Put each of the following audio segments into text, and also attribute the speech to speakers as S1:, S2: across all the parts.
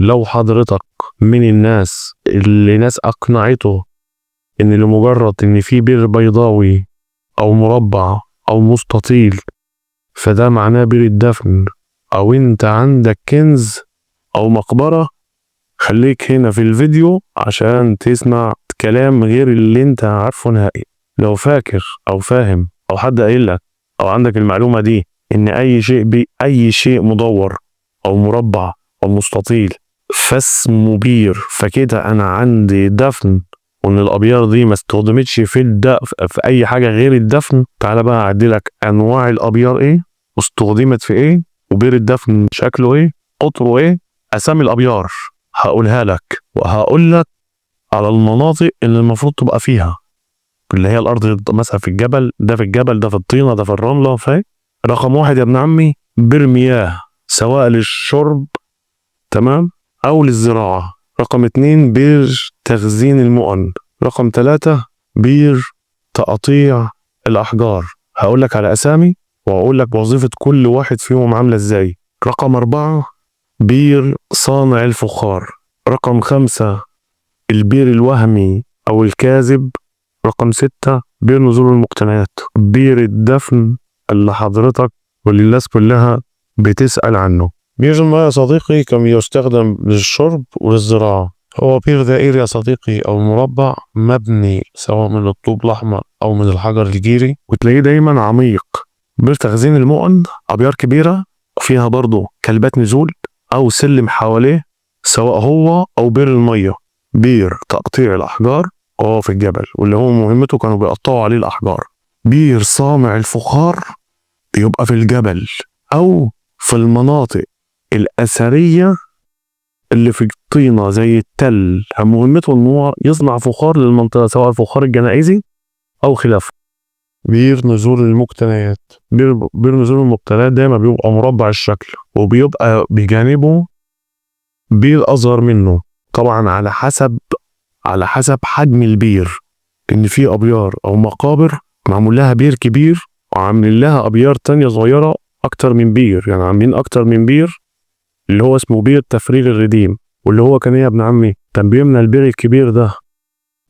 S1: لو حضرتك من الناس اللي ناس أقنعته إن لمجرد إن في بئر بيضاوي أو مربع أو مستطيل فده معناه بئر الدفن، أو أنت عندك كنز أو مقبرة، خليك هنا في الفيديو عشان تسمع كلام غير اللي أنت عارفه نهائي. لو فاكر أو فاهم أو حد قايل لك أو عندك المعلومة دي إن أي شيء مدور أو مربع أو مستطيل فاسمه بير، فكده أنا عندي دفن، وإن الأبيار دي ما استخدمتش في أي حاجة غير الدفن. تعالى بقى أعدلك أنواع الأبيار إيه واستخدمت في إيه، وبير الدفن شكله إيه، قطره إيه، أسامي الأبيار هقولها لك، وهقول لك على المناطق اللي المفروض تبقى فيها، اللي هي الأرض مثلا في الجبل، ده في الجبل، ده في الطينة، ده في الرملة. رقم 1 يا ابن عمي بير مياه، سواء للشرب تمام أو للزراعة. رقم 2 بير تخزين المؤن. رقم 3 بير تقطيع الأحجار. هقول لك على أسامي وهقول لك وظيفة كل واحد فيهم عاملة إزاي. رقم 4 بير صانع الفخار. رقم 5 البير الوهمي أو الكاذب. رقم 6 بير نزول المقتنيات، بير الدفن اللي حضرتك واللي الناس كلها بتسأل عنه. بير الماء يا صديقي كان يستخدم للشرب وللزراعة. هو بير دائري يا صديقي أو مربع مبني سواء من الطوب الأحمر أو من الحجر الجيري، وتلاقيه دايما عميق. بير تخزين المؤن أبيار كبيرة فيها برضه كلبات نزول أو سلم حواليه، سواء هو أو بير المية. بير تقطيع الأحجار في الجبل، واللي هو مهمته كانوا بيقطعوا عليه الأحجار. بير صانع الفخار يبقى في الجبل أو في المناطق الأثرية اللي في الطينة زي التل، مهمته إن هو يصنع فخار للمنطقة، سواء الفخار الجنائزي أو خلافه. بير نزول المقتنيات. بير نزول المقتنيات دايما بيبقى مربع الشكل، وبيبقى بجانبه بير أصغر منه، طبعا على حسب حجم البير، إن في أبيار أو مقابر معمول لها بير كبير وعاملين لها أبيار تانية صغيرة أكتر من بير، يعني عاملين أكتر من بير اللي هو اسمه بير تفريغ الرديم. واللي هو كان إيه يا ابن عمي؟ كان بيملى البير الكبير ده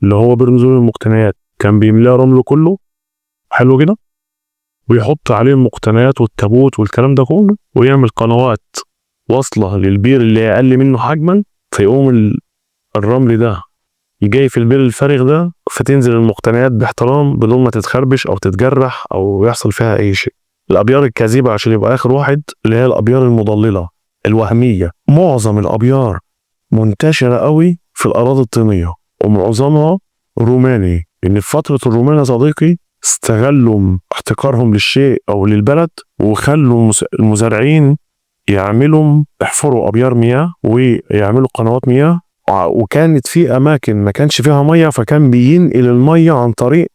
S1: اللي هو بير نزول المقتنيات، كان بيملاه رمله كله حلو كده، ويحط عليه المقتنيات والتابوت والكلام ده كله، ويعمل قنوات واصلة للبير اللي أقل منه حجما، فيقوم الرمل ده يجي في البير الفارغ ده، فتنزل المقتنيات باحترام بدون ما تتخربش أو تتجرح أو يحصل فيها أي شيء. الأبيار الكاذبة عشان يبقى آخر واحد اللي هي الأبيار المضللة الوهمية. معظم الأبيار منتشرة قوي في الأراضي الطينية، ومعظمها روماني، لأن في فترة الرومان يا صديقي استغلوا احتكارهم للشيء أو للبلد، وخلوا المزارعين يحفروا أبيار مياه ويعملوا قنوات مياه، وكانت في أماكن ما كانش فيها مية، فكان بينقل المية عن طريق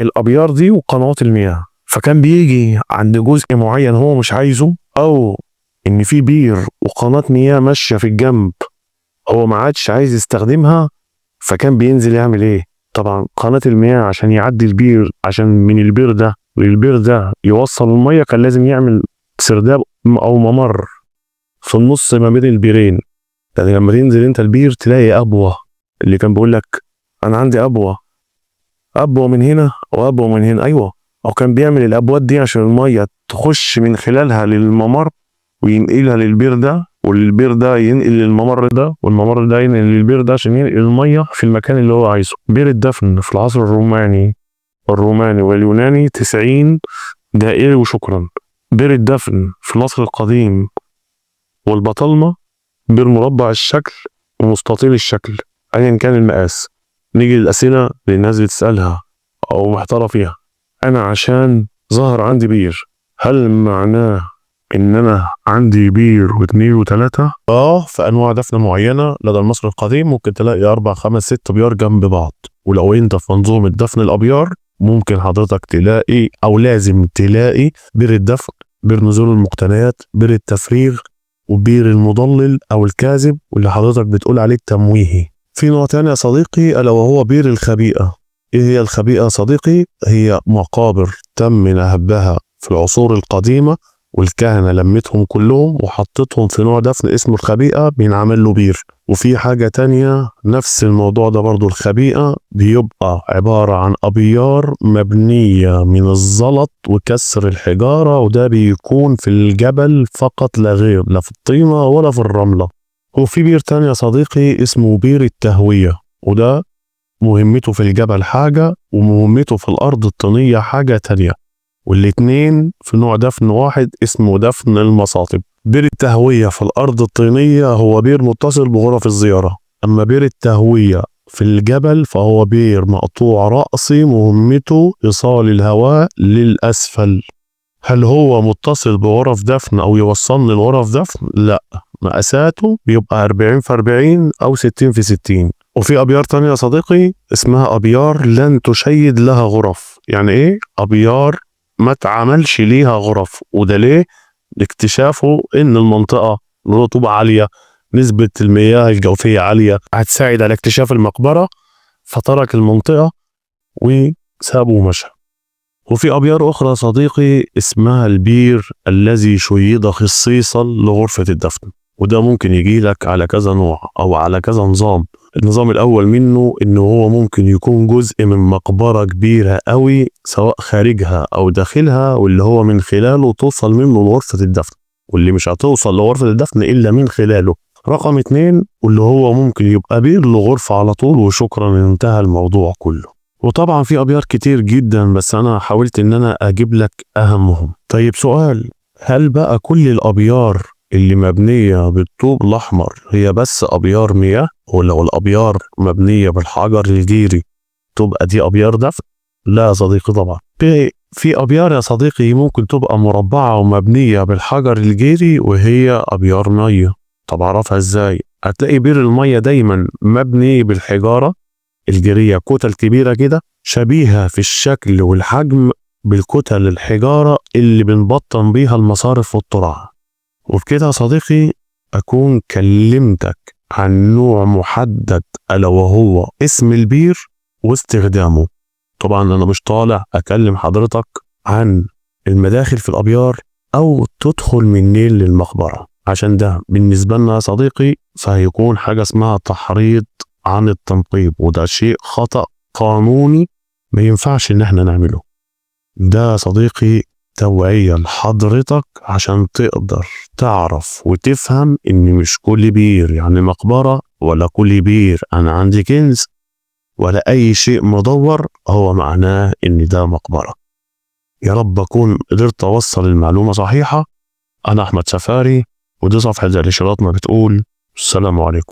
S1: الأبيار دي وقنوات المياه. فكان بيجي عند جزء معين هو مش عايزه، أو إن في بير وقناة مياه ماشية في الجنب هو ما عادش عايز يستخدمها، فكان بينزل يعمل إيه؟ طبعا قناة المياه عشان يعدي البير، عشان من البير ده للبير ده يوصل المية، كان لازم يعمل سرداب أو ممر في النص ما بين البيرين. يعني لما تنزل انت البير تلاقي أبوة، اللي كان بيقول لك أنا عندي أبوة من هنا وأبوة من هنا، أيوة، أو كان بيعمل الأبوات دي عشان المية تخش من خلالها للممر وينقلها للبير ده، والبير ده ينقل للممر ده، والممر ده ينقل للبير ده عشان ينقل المية في المكان اللي هو عايزه. بير الدفن في العصر الروماني واليوناني 90 دائري وشكرا. بير الدفن في مصر القديم والبطالمة بير مربع الشكل ومستطيل الشكل أيا كان المقاس. نيجي للأسئلة اللي الناس بتسألها أو محتارة فيها. أنا عشان ظهر عندي بير، هل معناه إن أنا عندي بير و2 و3؟ في أنواع دفن معينة لدى المصري القديم ممكن تلاقي 4 5 6 بيار جنب بعض. ولو أنت في منظومة دفن الأبيار ممكن حضرتك تلاقي أو لازم تلاقي بير الدفن، بير نزول المقتنيات، بير التفريغ، وبير المضلل أو الكاذب، واللي حضرتك بتقول عليه التمويهي. في نوع تاني يا صديقي ألا وهو بير الخبيئة. إيه هي الخبيئة يا صديقي؟ هي مقابر تم نهبها في العصور القديمة والكهنة لمتهم كلهم وحطتهم في نوع دفن اسمه الخبيئة بينعمل له بير. وفي حاجة تانية نفس الموضوع ده برضو، الخبيئة بيبقى عبارة عن أبيار مبنية من الزلط وكسر الحجارة، وده بيكون في الجبل فقط لا غير، لا في الطينة ولا في الرملة. وفي بير تاني يا صديقي اسمه بير التهوية، وده مهمته في الجبل حاجة ومهمته في الأرض الطينية حاجة تانية، والاتنين في نوع دفن واحد اسمه دفن المصاطب. بير التهوية في الأرض الطينية هو بير متصل بغرف الزيارة، أما بير التهوية في الجبل فهو بير مقطوع رأسي مهمته إيصال الهواء للأسفل. هل هو متصل بغرف دفن أو يوصلني لغرف دفن؟ لا، مقاساته بيبقى 40 في 40 أو 60 في 60. وفي أبيار تانية يا صديقي اسمها أبيار لن تشيد لها غرف. يعني إيه؟ أبيار ما تعملش ليها غرف، وده ليه؟ لاكتشافه إن المنطقة رطوبة عالية، نسبة المياه الجوفية عالية، هتساعد على اكتشاف المقبرة، فترك المنطقة وسابه ومشى. وفي أبيار أخرى صديقي اسمها البير الذي شيد خصيصا لغرفة الدفن، وده ممكن يجي لك على كذا نوع أو على كذا نظام. النظام الأول منه إنه هو ممكن يكون جزء من مقبرة كبيرة قوي سواء خارجها أو داخلها، واللي هو من خلاله توصل منه لغرفة الدفن، واللي مش هتوصل لغرفة الدفن إلا من خلاله. رقم 2 واللي هو ممكن يبقى بير لغرفة على طول وشكرا انتهى الموضوع كله. وطبعا في أبيار كتير جدا بس أنا حاولت إن أنا أجيب لك أهمهم. طيب سؤال، هل بقى كل الأبيار اللي مبنية بالطوب الأحمر هي بس أبيار مياه، ولو الأبيار مبنية بالحجر الجيري تبقى دي أبيار دفن؟ لا يا صديقي طبعا. في أبيار يا صديقي ممكن تبقى مربعة ومبنية بالحجر الجيري وهي أبيار مية. طب أعرفها إزاي؟ هتلاقي بير المية دايما مبني بالحجارة الجيرية، كتل كبيرة كده شبيهة في الشكل والحجم بالكتل الحجارة اللي بنبطن بيها المصارف والترعة. وبكده يا صديقي أكون كلمتك عن نوع محدد ألا وهو اسم البير واستخدامه. طبعا أنا مش طالع أكلم حضرتك عن المداخل في الأبيار أو تدخل منين للمقبرة، عشان ده بالنسبة لنا يا صديقي فهيكون حاجة اسمها تحريض عن التنقيب، وده شيء خطأ قانوني ما ينفعش إن احنا نعمله. ده صديقي توعية لحضرتك عشان تقدر تعرف وتفهم إن مش كل بير يعني مقبرة، ولا كل بير أنا عندي كنز، ولا أي شيء مدور هو معناه إن ده مقبرة. يا رب أكون قدرت أوصل المعلومة صحيحة. أنا أحمد سفاري، ودي صفحة زي الإشارات ما بتقول. السلام عليكم.